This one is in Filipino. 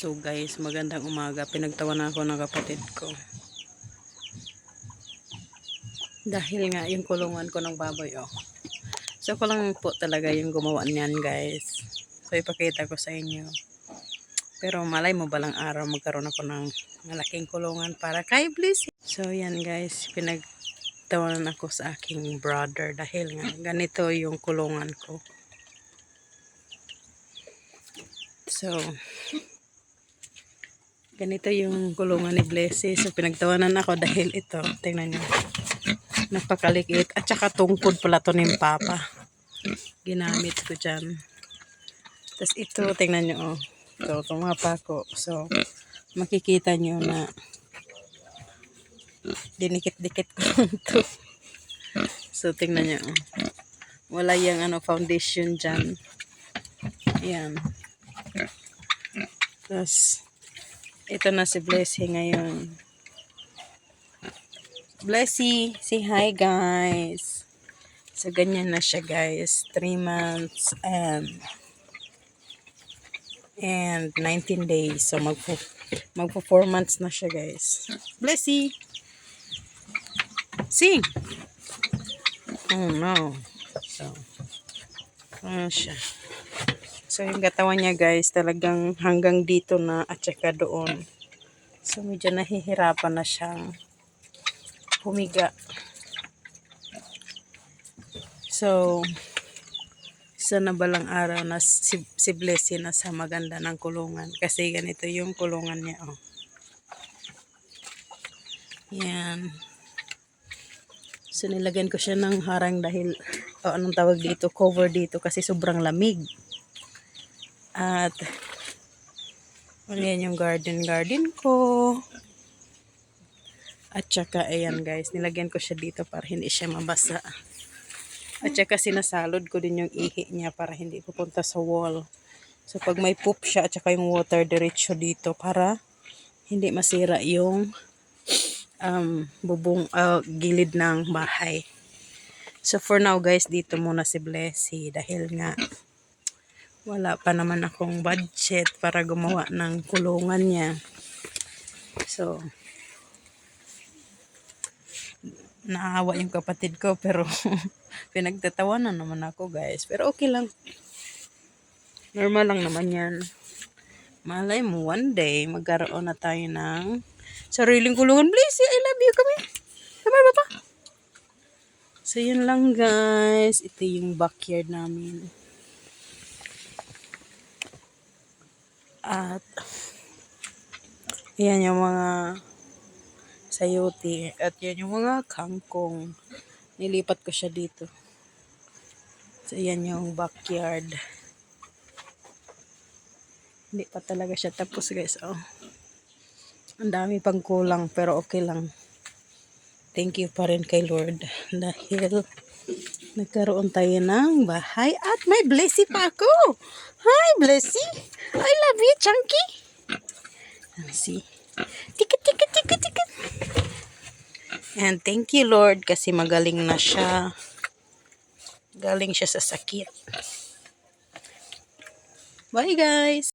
So guys, magandang umaga. Pinagtawan ako ng kapatid ko. Dahil nga yung kulungan ko ng baboy, oh. So ko lang po talaga yung gumawa niyan, guys. So ipakita ko sa inyo. Pero malay mo balang araw magkaroon ako ng malaking kulungan para kay Bliss. So yan guys, pinagtawanan ako sa aking brother dahil nga ganito yung kulungan ko. So ganito yung kulungan ni Blessy. So pinagtawanan ako dahil ito, tingnan nyo, napakaliit. At saka tungkod pala to ni Papa. Ginamit ko dyan. Tapos ito, tingnan nyo, oh. So, tumapa ko. So, makikita nyo na dinikit-dikit ko ito. So, tingnan nyo, oh. Wala yung foundation dyan. Ayan. Tapos, ito na si Blessy ngayon. Blessy, say hi guys. So, ganyan na siya guys. 3 months and 19 days. So, magpo 4 months na siya guys. Blessy! Sing! Oh no. So, ano siya. So, yung katawan niya guys, talagang hanggang dito na at saka doon. So, medyo nahihirapan na siyang humiga. So, sana balang araw na si Blessy na sa maganda ng kulungan. Kasi ganito yung kulungan niya. Oh. Yan. So, nilagyan ko siya ng harang dahil, anong tawag dito, cover dito kasi sobrang lamig. At, yan yung garden ko. At saka, ayan guys, nilagyan ko siya dito para hindi siya mabasa. At saka sinasalod ko din yung ihi niya para hindi pupunta sa wall. So pag may poop siya at saka yung water diretso dito para hindi masira yung gilid ng bahay. So for now guys, dito muna si Blessy dahil nga wala pa naman akong budget para gumawa ng kulungan niya. So naawa yung kapatid ko pero pinagtatawanan naman ako guys. Pero okay lang. Normal lang naman yan. Malay mo one day magkaroon na tayo ng sariling kulungan. Blessy, I love you. Kami. Come here, Papa. So yun lang guys. Ito yung backyard namin. At yan yung mga sayote. At yan yung mga kangkong. Nilipat ko siya dito. So, yan yung backyard. Hindi pa talaga siya tapos guys. Oh. Ang dami pang kulang pero okay lang. Thank you pa rin kay Lord. Dahil nagkaroon tayo ng bahay at may Blessy pa ako. Hi Blessy. I love you, Chunky. See? Tiket. And thank you Lord kasi magaling na siya. Galing siya sa sakit. Bye guys!